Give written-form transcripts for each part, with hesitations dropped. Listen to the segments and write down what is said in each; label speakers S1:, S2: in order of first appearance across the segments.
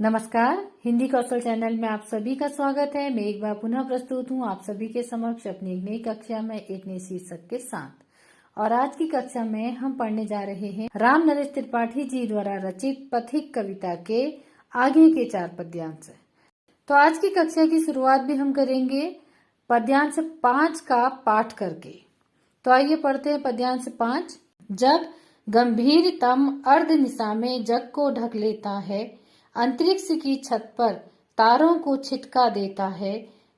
S1: नमस्कार, हिंदी कौशल चैनल में आप सभी का स्वागत है। मैं एक बार पुनः प्रस्तुत हूँ आप सभी के समक्ष अपनी एक नई कक्षा में एक नई शीर्षक के साथ। और आज की कक्षा में हम पढ़ने जा रहे हैं राम नरेश त्रिपाठी जी द्वारा रचित पथिक कविता के आगे के 4 पद्यांश। तो आज की कक्षा की शुरुआत भी हम करेंगे पद्यांश 5 का पाठ करके। तो आइए पढ़ते हैं पद्यांश 5। जब गंभीरतम अर्ध निशा में जग को ढक लेता है, अंतरिक्ष की छत पर तारों को छिटका देता है,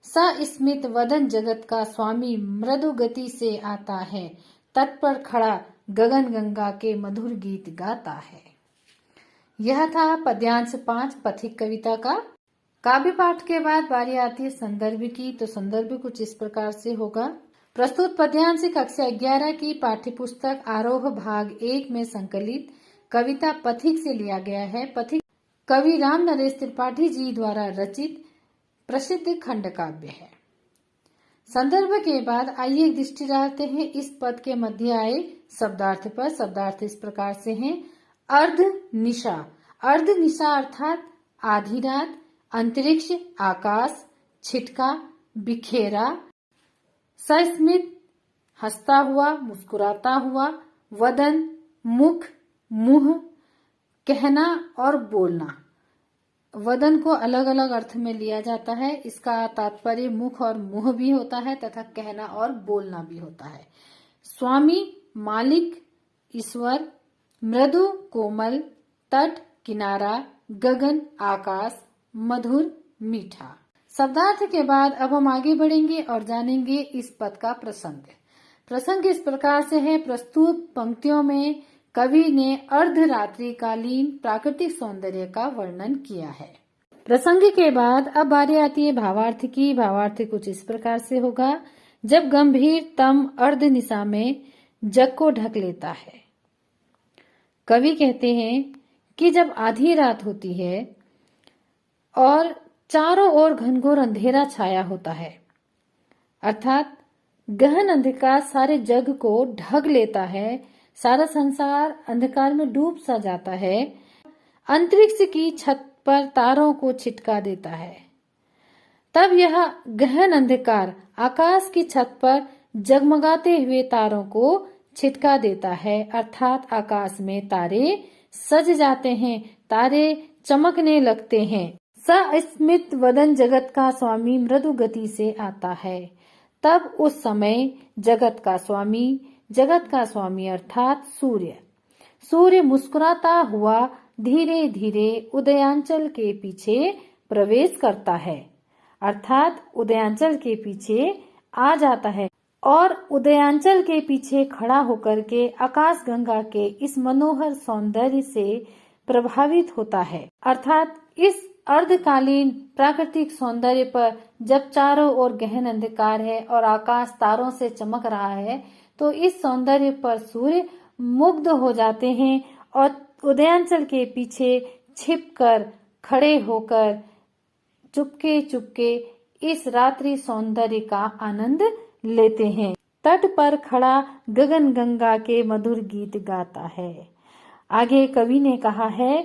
S1: सस्मित वदन जगत का स्वामी मृदु गति से आता है, तट पर खड़ा गगन गंगा के मधुर गीत गाता है। यह था पद्यांश 5 पथिक कविता का। काव्य पाठ के बाद बारी आती है संदर्भ की। तो संदर्भ कुछ इस प्रकार से होगा। प्रस्तुत पद्यांश कक्षा 11 की पाठ्यपुस्तक आरोह भाग 1 में संकलित कविता पथिक से लिया गया है। पथिक कवि राम नरेश त्रिपाठी जी द्वारा रचित प्रसिद्ध खंड काव्य है। संदर्भ के बाद आइए एक दृष्टि डालते हैं इस पद के मध्य आए शब्दार्थ पर। शब्दार्थ इस प्रकार से हैं। अर्ध निशा, अर्ध निशा अर्थात आधी रात, अंतरिक्ष आकाश, छिटका बिखेरा, सस्मित हंसता हुआ मुस्कुराता हुआ, वदन मुख मुंह, कहना और बोलना। वदन को अलग अलग अर्थ में लिया जाता है। इसका तात्पर्य मुख और मुंह भी होता है तथा कहना और बोलना भी होता है। स्वामी मालिक ईश्वर, मृदु कोमल, तट किनारा, गगन आकाश, मधुर मीठा। शब्दार्थ के बाद अब हम आगे बढ़ेंगे और जानेंगे इस पद का प्रसंग। प्रसंग इस प्रकार से है। प्रस्तुत पंक्तियों में कवि ने अर्धरात्रिकालीन प्राकृतिक सौंदर्य का वर्णन किया है। प्रसंग के बाद अब बारी आती है भावार्थ की। भावार्थ कुछ इस प्रकार से होगा। जब गंभीरतम अर्ध निशा में जग को ढक लेता है। कवि कहते हैं कि जब आधी रात होती है और चारों ओर घनघोर अंधेरा छाया होता है, अर्थात गहन अंधकार सारे जग को ढक लेता है, सारा संसार अंधकार में डूब सा जाता है, अंतरिक्ष की छत पर तारों को छिटका देता है, तब यह गहन अंधकार आकाश की छत पर जगमगाते हुए तारों को छिटका देता है, अर्थात आकाश में तारे सज जाते हैं, तारे चमकने लगते हैं। सस्मित वदन जगत का स्वामी मृदु गति से आता है। तब उस समय जगत का स्वामी अर्थात सूर्य मुस्कुराता हुआ धीरे धीरे उदयांचल के पीछे प्रवेश करता है, अर्थात उदयांचल के पीछे आ जाता है और उदयांचल के पीछे खड़ा होकर के आकाश गंगा के इस मनोहर सौंदर्य से प्रभावित होता है। अर्थात इस अर्धकालीन प्राकृतिक सौंदर्य पर जब चारों ओर गहन अंधकार है और आकाश तारों से चमक रहा है, तो इस सौंदर्य पर सूर्य मुग्ध हो जाते हैं और उदयांचल के पीछे छिपकर खड़े होकर चुपके चुपके इस रात्रि सौंदर्य का आनंद लेते हैं। तट पर खड़ा गगन गंगा के मधुर गीत गाता है। आगे कवि ने कहा है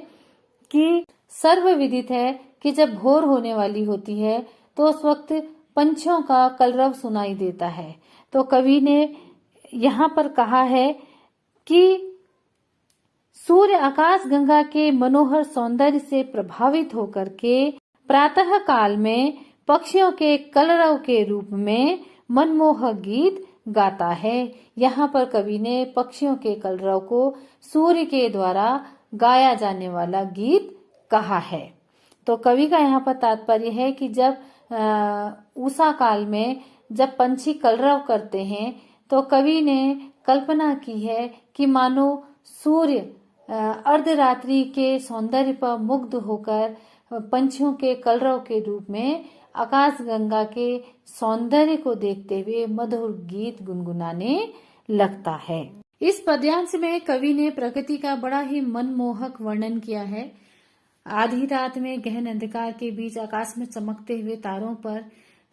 S1: कि सर्वविदित है कि जब भोर होने वाली होती है तो उस वक्त पंछियों का कलरव सुनाई देता है। तो कवि ने यहाँ पर कहा है कि सूर्य आकाश गंगा के मनोहर सौंदर्य से प्रभावित होकर के प्रातः काल में पक्षियों के कलरव के रूप में मनमोहक गीत गाता है। यहाँ पर कवि ने पक्षियों के कलरव को सूर्य के द्वारा गाया जाने वाला गीत कहा है। तो कवि का यहाँ पर तात्पर्य है कि जब उषा काल में जब पंछी कलरव करते हैं तो कवि ने कल्पना की है कि मानो सूर्य अर्धरात्रि के सौंदर्य पर मुग्ध होकर पंछियों के कलरव के रूप में आकाश गंगा के सौंदर्य को देखते हुए मधुर गीत गुनगुनाने लगता है। इस पद्यांश में कवि ने प्रकृति का बड़ा ही मनमोहक वर्णन किया है। आधी रात में गहन अंधकार के बीच आकाश में चमकते हुए तारों पर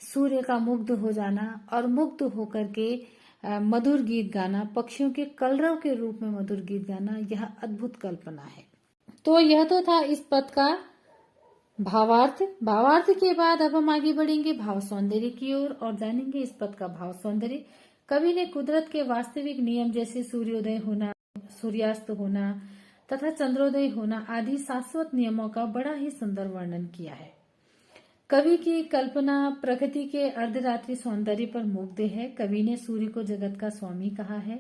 S1: सूर्य का मुग्ध हो जाना और मुग्ध होकर के मधुर गीत गाना, पक्षियों के कलरव के रूप में मधुर गीत गाना, यह अद्भुत कल्पना है। तो यह तो था इस पद का भावार्थ भावार्थ के बाद अब हम आगे बढ़ेंगे भाव सौंदर्य की ओर और जानेंगे इस पद का भाव सौंदर्य। कवि ने कुदरत के वास्तविक नियम जैसे सूर्योदय होना, सूर्यास्त होना तथा चंद्रोदय होना आदि शाश्वत नियमों का बड़ा ही सुंदर वर्णन किया है। कवि की कल्पना प्रकृति के अर्धरात्रि सौंदर्य पर मुग्ध है। कवि ने सूर्य को जगत का स्वामी कहा है।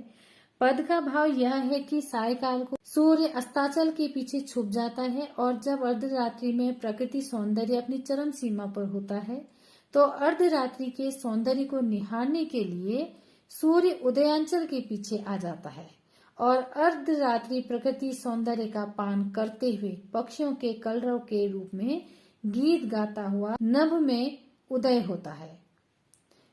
S1: पद का भाव यह है कि सायकाल को सूर्य अस्ताचल के पीछे छुप जाता है और जब अर्धरात्रि में प्रकृति सौंदर्य अपनी चरम सीमा पर होता है तो अर्धरात्रि के सौंदर्य को निहारने के लिए सूर्य उदयांचल के पीछे आ जाता है और अर्धरात्रि प्रकृति सौंदर्य का पान करते हुए पक्षियों के कलरव के रूप में गीत गाता हुआ नभ में उदय होता है।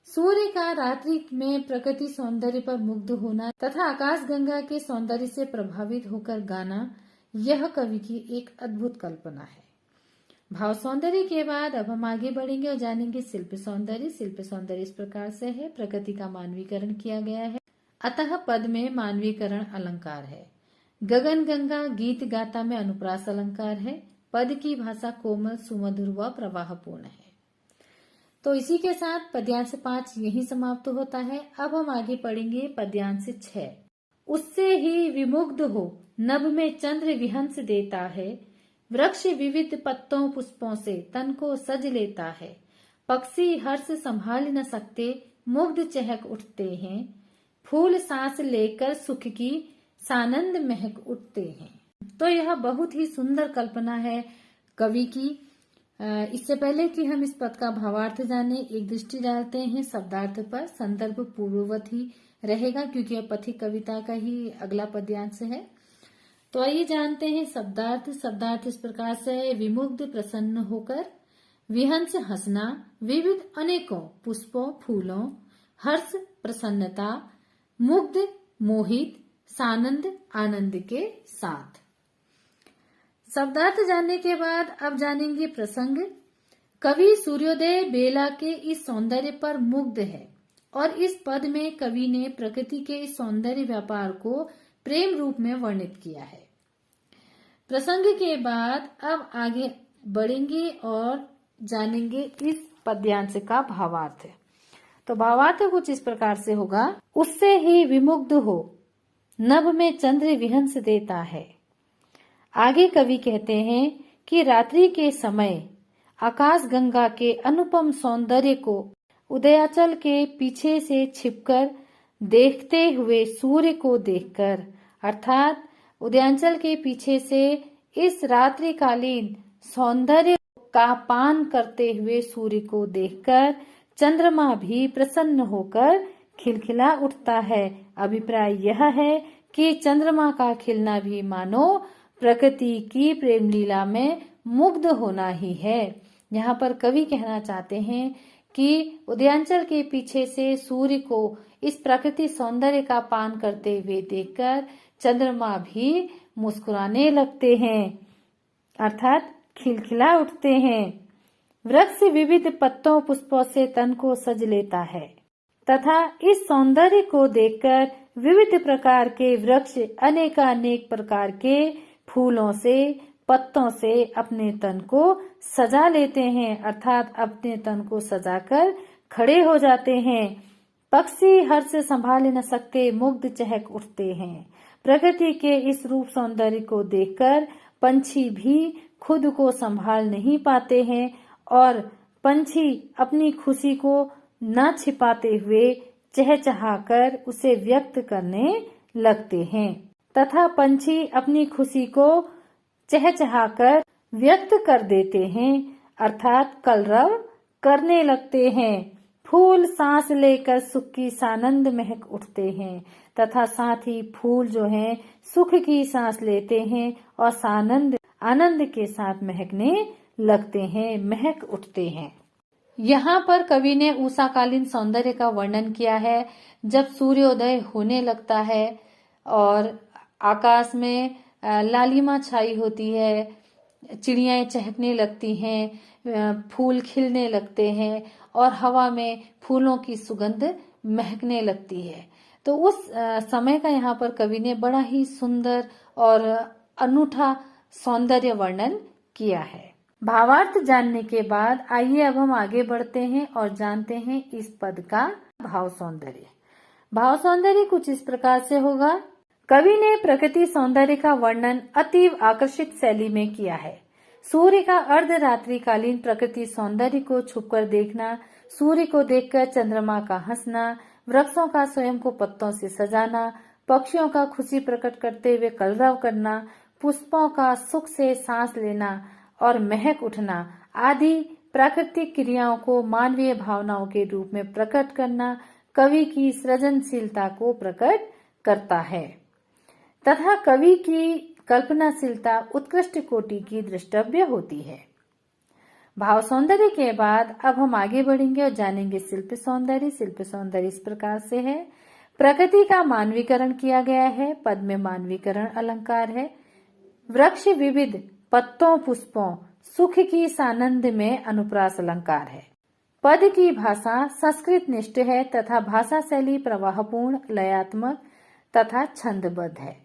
S1: सूर्य का रात्रि में प्रकृति सौंदर्य पर मुग्ध होना तथा आकाश गंगा के सौंदर्य से प्रभावित होकर गाना, यह कवि की एक अद्भुत कल्पना है। भाव सौंदर्य के बाद अब हम आगे बढ़ेंगे और जानेंगे शिल्प सौंदर्य। शिल्प सौंदर्य इस प्रकार से है, प्रकृति का मानवीकरण किया गया है, अतः पद में मानवीकरण अलंकार है। गगन गंगा गीत गाता में अनुप्रास अलंकार है। पद की भाषा कोमल, सुमधुर व प्रवाहपूर्ण है। तो इसी के साथ पद्यांश 5 यही समाप्त होता है। अब हम आगे पढ़ेंगे पद्यांश 6। उससे ही विमुग्ध हो नभ में चंद्र विहंस देता है, वृक्ष विविध पत्तों पुष्पों से तन को सज लेता है, पक्षी हर्ष संभाल न सकते मुग्ध चहक उठते हैं, फूल सांस लेकर सुख की सानंद महक उठते हैं। तो यह बहुत ही सुंदर कल्पना है कवि की। इससे पहले कि हम इस पद का भावार्थ जाने, एक दृष्टि डालते हैं शब्दार्थ पर। संदर्भ पूर्ववत ही रहेगा क्योंकि यह पथिक कविता का ही अगला पद्यांश है। तो आइए जानते हैं शब्दार्थ। शब्दार्थ इस प्रकार से है, विमुग्ध प्रसन्न होकर, विहंस हंसना, विविध अनेकों पुष्पों फूलों, हर्ष प्रसन्नता, मुग्ध मोहित, सानंद आनंद के साथ। शब्दार्थ जानने के बाद अब जानेंगे प्रसंग। कवि सूर्योदय बेला के इस सौंदर्य पर मुग्ध है और इस पद में कवि ने प्रकृति के इस सौंदर्य व्यापार को प्रेम रूप में वर्णित किया है। प्रसंग के बाद अब आगे बढ़ेंगे और जानेंगे इस पद्यांश का भावार्थ। तो भावार्थ कुछ इस प्रकार से होगा, उससे ही विमुग्ध हो नभ में चंद्र विहंस देता है। आगे कवि कहते हैं कि रात्रि के समय आकाश गंगा के अनुपम सौंदर्य को उदयाचल के पीछे से छिपकर देखते हुए सूर्य को देखकर, अर्थात उदयांचल के पीछे से इस रात्रिकालीन सौंदर्य का पान करते हुए सूर्य को देखकर चंद्रमा भी प्रसन्न होकर खिलखिला उठता है। अभिप्राय यह है कि चंद्रमा का खिलना भी मानो प्रकृति की प्रेम लीला में मुग्ध होना ही है। यहाँ पर कवि कहना चाहते हैं कि उदयांचल के पीछे से सूर्य को इस प्रकृति सौंदर्य का पान करते हुए देखकर चंद्रमा भी मुस्कुराने लगते हैं, अर्थात खिलखिला उठते हैं। वृक्ष विविध पत्तों पुष्पों से तन को सज लेता है तथा इस सौंदर्य को देखकर विविध प्रकार के वृक्ष अनेकानेक प्रकार के फूलों से पत्तों से अपने तन को सजा लेते हैं, अर्थात अपने तन को सजाकर खड़े हो जाते हैं। पक्षी हर्ष संभाल न सकते मुग्ध चहक उठते हैं। प्रकृति के इस रूप सौंदर्य को देखकर पंछी भी खुद को संभाल नहीं पाते हैं और पंछी अपनी खुशी को न छिपाते हुए चहचहाकर उसे व्यक्त करने लगते हैं तथा पंछी अपनी खुशी को चहचहाकर व्यक्त कर देते हैं, अर्थात कलरव करने लगते हैं। फूल सांस लेकर सुख की सानंद महक उठते हैं तथा साथ ही फूल जो हैं सुख की सांस लेते हैं और सानंद आनंद के साथ महकने लगते हैं, महक उठते हैं। यहाँ पर कवि ने उषाकालीन सौंदर्य का वर्णन किया है, जब सूर्योदय होने लगता है और आकाश में लालिमा छाई होती है, चिड़ियाएं चहकने लगती हैं, फूल खिलने लगते हैं और हवा में फूलों की सुगंध महकने लगती है। तो उस समय का यहाँ पर कवि ने बड़ा ही सुंदर और अनूठा सौंदर्य वर्णन किया है। भावार्थ जानने के बाद आइए अब हम आगे बढ़ते हैं और जानते हैं इस पद का भाव सौंदर्य। भाव सौंदर्य कुछ इस प्रकार से होगा। कवि ने प्रकृति सौंदर्य का वर्णन अतीव आकर्षित शैली में किया है। सूर्य का अर्धरात्रिकालीन प्रकृति सौंदर्य को छुपकर देखना, सूर्य को देखकर चंद्रमा का हंसना, वृक्षों का स्वयं को पत्तों से सजाना, पक्षियों का खुशी प्रकट करते हुए कलरव करना, पुष्पों का सुख से सांस लेना और महक उठना आदि प्राकृतिक क्रियाओं को मानवीय भावनाओं के रूप में प्रकट करना कवि की सृजनशीलता को प्रकट करता है तथा कवि की कल्पनाशीलता उत्कृष्ट कोटि की दृष्टव्य होती है। भाव सौंदर्य के बाद अब हम आगे बढ़ेंगे और जानेंगे शिल्प सौंदर्य। शिल्प सौंदर्य इस प्रकार से है। प्रकृति का मानवीकरण किया गया है। पद में मानवीकरण अलंकार है। वृक्ष विविध पत्तों पुष्पों सुख की सानंद में अनुप्रास अलंकार है। पद की भाषा संस्कृत निष्ठ है तथा भाषा शैली प्रवाहपूर्ण, लयात्मक तथा छंदबद्ध है।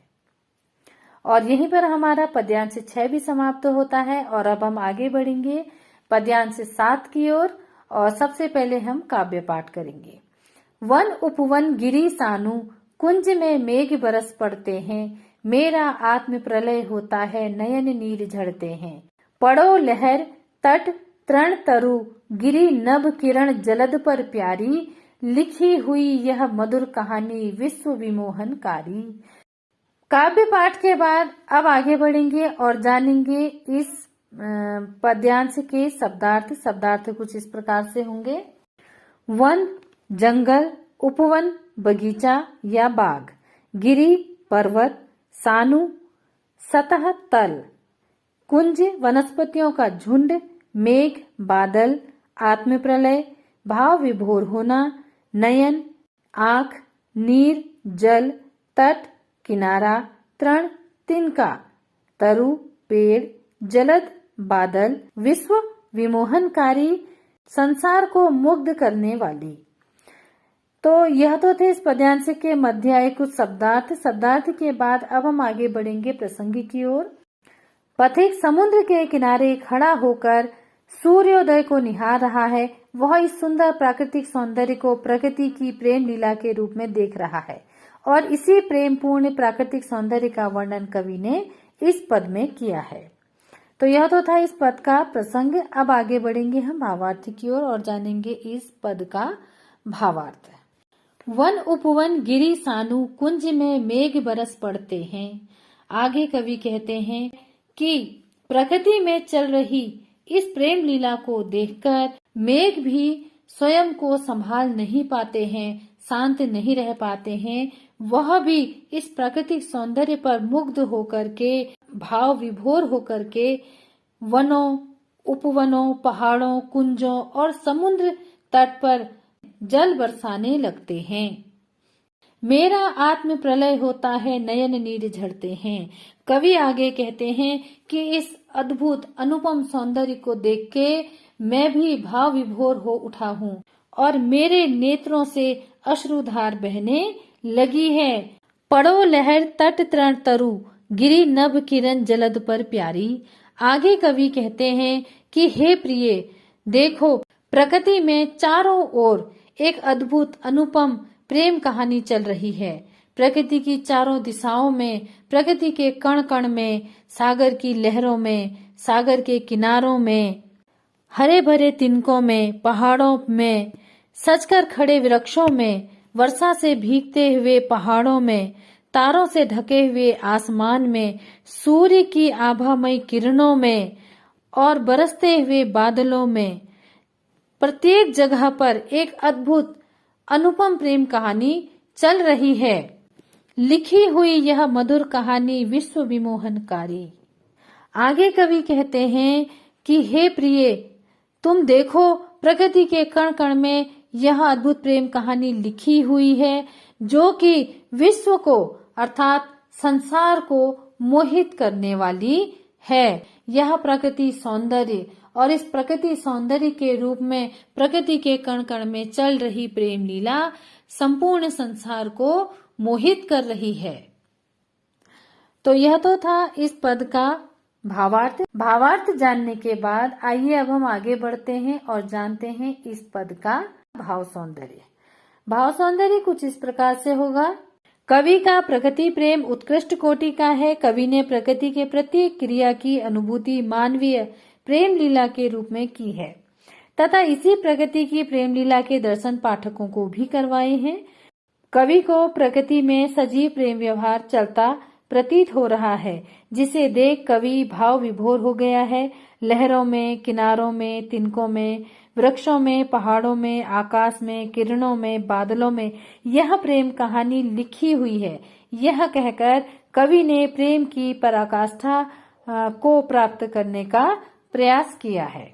S1: और यहीं पर हमारा पद्यांश 6 भी समाप्त होता है। और अब हम आगे बढ़ेंगे पद्यांश 7 की ओर और सबसे पहले हम काव्य पाठ करेंगे। वन उपवन गिरी सानु कुंज में मेघ बरस पड़ते हैं, मेरा आत्म प्रलय होता है, नयन नीर झड़ते हैं। पड़ो लहर तट तृण तरु गिरी नभ किरण जलद पर प्यारी, लिखी हुई यह मधुर कहानी विश्व विमोहनकारी। काव्य पाठ के बाद अब आगे बढ़ेंगे और जानेंगे इस पद्यांश के शब्दार्थ। शब्दार्थ कुछ इस प्रकार से होंगे। वन जंगल, उपवन बगीचा या बाग, गिरी पर्वत, सानु सतह तल, कुंज वनस्पतियों का झुंड, मेघ बादल, आत्म प्रलय भाव विभोर होना, नयन आंख, नीर जल, तट किनारा, तृण तिनका, तरु पेड़, जलद बादल, विश्व विमोहनकारी संसार को मुग्ध करने वाली। तो यह तो थे इस पद्यांश के मध्याय कुछ शब्दार्थ। शब्दार्थ के बाद अब हम आगे बढ़ेंगे प्रसंग की ओर। पथिक समुद्र के किनारे खड़ा होकर सूर्योदय को निहार रहा है। वह इस सुंदर प्राकृतिक सौंदर्य को प्रकृति की प्रेम लीला के रूप में देख रहा है और इसी प्रेमपूर्ण प्राकृतिक सौंदर्य का वर्णन कवि ने इस पद में किया है। तो यह तो था इस पद का प्रसंग। अब आगे बढ़ेंगे हम भावार्थ की ओर और जानेंगे इस पद का भावार्थ। वन उपवन गिरी सानु कुंज में मेघ बरस पड़ते हैं। आगे कवि कहते हैं कि प्रकृति में चल रही इस प्रेम लीला को देखकर मेघ भी स्वयं को संभाल नहीं पाते हैं, शांत नहीं रह पाते हैं। वह भी इस प्राकृतिक सौंदर्य पर मुग्ध होकर के, भाव विभोर होकर के वनों, उपवनों, पहाड़ों, कुंजों और समुद्र तट पर जल बरसाने लगते हैं। मेरा आत्म प्रलय होता है, नयन नीर झड़ते हैं। कवि आगे कहते हैं कि इस अद्भुत अनुपम सौंदर्य को देख के मैं भी भाव विभोर हो उठा हूँ और मेरे नेत्रों से अश्रुधार बहने लगी है। पड़ो लहर तट तृण तरु गिरी नभ किरण जलद पर प्यारी। आगे कवि कहते हैं कि हे प्रिय, देखो प्रकृति में चारों ओर एक अद्भुत अनुपम प्रेम कहानी चल रही है। प्रकृति की चारों दिशाओं में, प्रकृति के कण कण में, सागर की लहरों में, सागर के किनारों में, हरे भरे तिनकों में, पहाड़ों में, सजकर खड़े वृक्षों में, वर्षा से भीगते हुए पहाड़ों में, तारों से ढके हुए आसमान में, सूर्य की आभामयी किरणों में और बरसते हुए बादलों में, प्रत्येक जगह पर एक अद्भुत अनुपम प्रेम कहानी चल रही है। लिखी हुई यह मधुर कहानी विश्व विमोहनकारी। आगे कवि कहते हैं कि हे प्रिय, तुम देखो प्रकृति के कण कण में यह अद्भुत प्रेम कहानी लिखी हुई है जो कि विश्व को अर्थात संसार को मोहित करने वाली है। यह प्रकृति सौंदर्य और इस प्रकृति सौंदर्य के रूप में प्रकृति के कण कण में चल रही प्रेम लीला संपूर्ण संसार को मोहित कर रही है। तो यह तो था इस पद का भावार्थ जानने के बाद आइए अब हम आगे बढ़ते हैं और जानते हैं इस पद का भाव सौंदर्य। भाव सौंदर्य कुछ इस प्रकार से होगा। कवि का प्रकृति प्रेम उत्कृष्ट कोटि का है। कवि ने प्रकृति के प्रत्येक क्रिया की अनुभूति मानवीय प्रेम लीला के रूप में की है तथा इसी प्रकृति की प्रेम लीला के दर्शन पाठकों को भी करवाए हैं। कवि को प्रकृति में सजीव प्रेम व्यवहार चलता प्रतीत हो रहा है, जिसे देख कवि भाव विभोर हो गया है। लहरों में, किनारों में, तिनकों में, वृक्षों में, पहाड़ों में, आकाश में, किरणों में, बादलों में यह प्रेम कहानी लिखी हुई है। यह कहकर कवि ने प्रेम की पराकाष्ठा को प्राप्त करने का प्रयास किया है।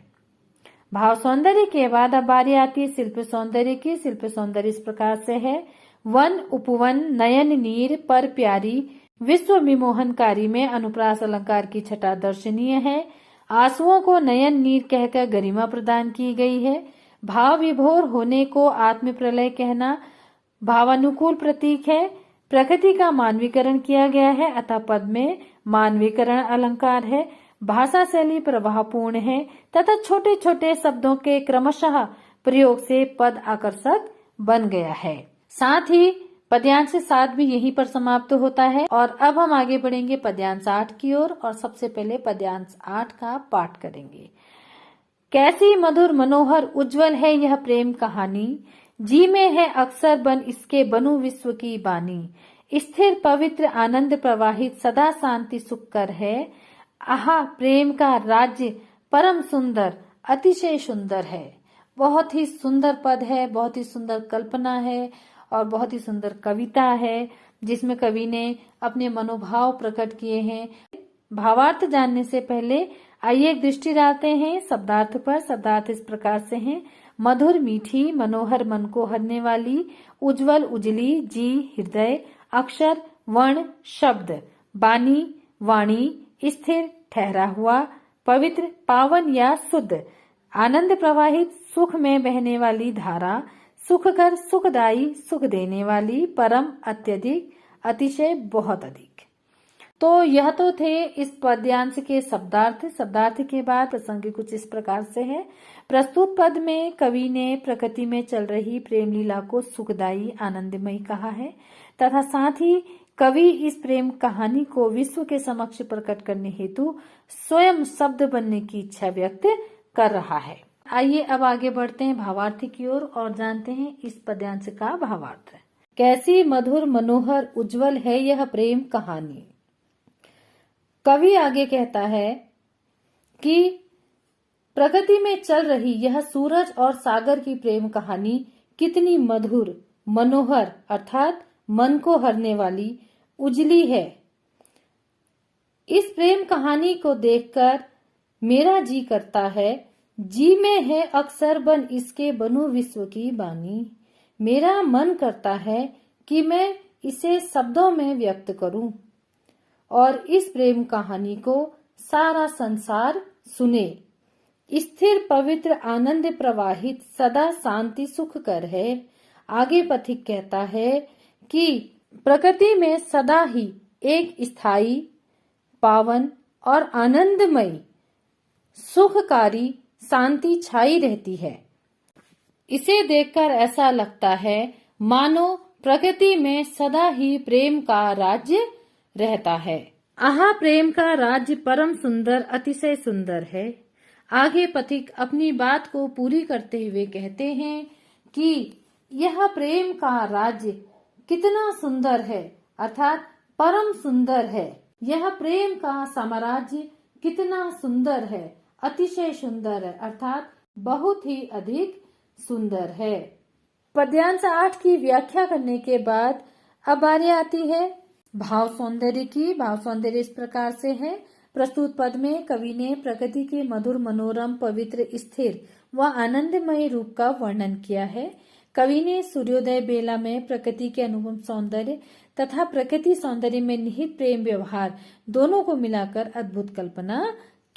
S1: भाव सौंदर्य के बाद अब बारी आती है शिल्प सौंदर्य की। शिल्प सौंदर्य इस प्रकार से है। वन उपवन नयन नीर पर प्यारी विश्व विमोहनकारी में अनुप्रास अलंकार की छटा दर्शनीय है। आंसुओं को नयन नीर कहकर गरिमा प्रदान की गई है। भाव विभोर होने को आत्म प्रलय कहना भावानुकूल प्रतीक है। प्रकृति का मानवीकरण किया गया है, अतः पद में मानवीकरण अलंकार है। भाषा शैली प्रवाहपूर्ण है तथा छोटे छोटे शब्दों के क्रमशः प्रयोग से पद आकर्षक बन गया है। साथ ही पद्यांश 7 भी यहीं पर समाप्त होता है। और अब हम आगे बढ़ेंगे पद्यांश 8 की ओर और सबसे पहले पद्यांश 8 का पाठ करेंगे। कैसी मधुर मनोहर उज्जवल है यह प्रेम कहानी, जी में है अक्सर बन इसके बनु विश्व की बानी। स्थिर पवित्र आनंद प्रवाहित सदा शांति सुखकर है, आहा प्रेम का राज्य परम सुंदर अतिशय सुंदर है। बहुत ही सुंदर पद है, बहुत ही सुंदर कल्पना है और बहुत ही सुंदर कविता है, जिसमें कवि ने अपने मनोभाव प्रकट किए हैं। भावार्थ जानने से पहले आइए एक दृष्टि डालते हैं शब्दार्थ पर। शब्दार्थ इस प्रकार से हैं। मधुर मीठी, मनोहर मन को हरने वाली, उज्जवल उजली, जी हृदय, अक्षर वर्ण शब्द, बानी वाणी, स्थिर ठहरा हुआ, पवित्र पावन या शुद्ध, आनंद प्रवाहित सुख में बहने वाली धारा, सुखकर सुखदायी सुख देने वाली, परम अत्यधिक अतिशय बहुत अधिक। तो यह तो थे इस पद्यांश के शब्दार्थ। शब्दार्थ के बाद प्रसंग कुछ इस प्रकार से है। प्रस्तुत पद में कवि ने प्रकृति में चल रही प्रेम लीला को सुखदायी आनंदमयी कहा है तथा साथ ही कवि इस प्रेम कहानी को विश्व के समक्ष प्रकट करने हेतु स्वयं शब्द बनने की इच्छा व्यक्त कर रहा है। आइए अब आगे बढ़ते हैं भावार्थ की ओर और जानते हैं इस पद्यांश का भावार्थ। कैसी मधुर मनोहर उज्जवल है यह प्रेम कहानी। कवि आगे कहता है कि प्रकृति में चल रही यह सूरज और सागर की प्रेम कहानी कितनी मधुर मनोहर अर्थात मन को हरने वाली उजली है। इस प्रेम कहानी को देखकर मेरा जी करता है, जी में है अक्सर बन इसके बनु विश्व की बानी। मेरा मन करता है कि मैं इसे शब्दों में व्यक्त करूं और इस प्रेम कहानी को सारा संसार सुने। स्थिर पवित्र आनंद प्रवाहित सदा शांति सुख कर है। आगे पथिक कहता है कि प्रकृति में सदा ही एक स्थायी पावन और आनंदमयी सुखकारी शांति छाई रहती है। इसे देखकर ऐसा लगता है मानो प्रकृति में सदा ही प्रेम का राज्य रहता है। आहा प्रेम का राज्य परम सुंदर अतिशय सुंदर है। आगे पथिक अपनी बात को पूरी करते हुए कहते हैं कि यह प्रेम का राज्य कितना सुंदर है अर्थात परम सुंदर है। यह प्रेम का साम्राज्य कितना सुंदर है, अतिशय सुंदर है अर्थात बहुत ही अधिक सुंदर है। पद्यांश 8 की व्याख्या करने के बाद अब बारी आती है भाव सौंदर्य की। भाव सौंदर्य इस प्रकार से है। प्रस्तुत पद में कवि ने प्रकृति के मधुर मनोरम पवित्र स्थिर व आनंदमय रूप का वर्णन किया है। कवि ने सूर्योदय बेला में प्रकृति के अनुपम सौंदर्य तथा प्रकृति सौंदर्य में निहित प्रेम व्यवहार दोनों को मिलाकर अद्भुत कल्पना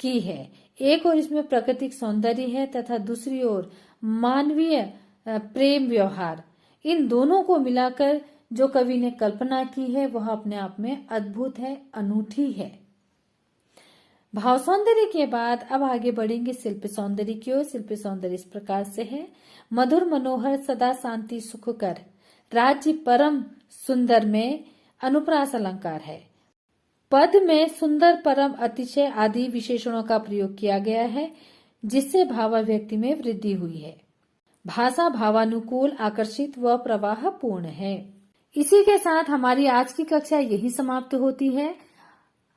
S1: की है। एक ओर इसमें प्राकृतिक सौंदर्य है तथा दूसरी ओर मानवीय प्रेम व्यवहार। इन दोनों को मिलाकर जो कवि ने कल्पना की है वह अपने आप में अद्भुत है, अनूठी है। भाव सौंदर्य के बाद अब आगे बढ़ेंगे शिल्प सौंदर्य की ओर। शिल्प सौंदर्य इस प्रकार से है। मधुर मनोहर सदा शांति सुख कर, राज्य परम सुंदर में अनुप्रास अलंकार है। पद में सुंदर, परम, अतिशय आदि विशेषणों का प्रयोग किया गया है, जिससे भावाभिव्यक्ति में वृद्धि हुई है। भाषा भावानुकूल, आकर्षित व प्रवाह पूर्ण है। इसी के साथ हमारी आज की कक्षा यही समाप्त होती है।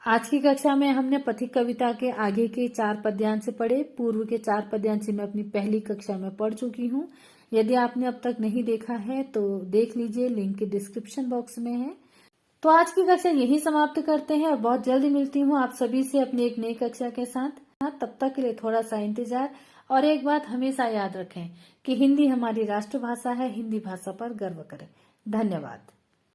S1: आज की कक्षा में हमने पथिक कविता के आगे के 4 पद्यांश पढ़े। पूर्व के 4 पद्यांश मैं अपनी पहली कक्षा में पढ़ चुकी हूँ। यदि आपने अब तक नहीं देखा है तो देख लीजिए, लिंक डिस्क्रिप्शन बॉक्स में है। तो आज की कक्षा यही समाप्त करते हैं और बहुत जल्दी मिलती हूँ आप सभी से अपनी एक नई कक्षा के साथ। तब तक के लिए थोड़ा सा इंतजार, और एक बात हमेशा याद रखें कि हिंदी हमारी राष्ट्रभाषा है। हिंदी भाषा पर गर्व करें। धन्यवाद।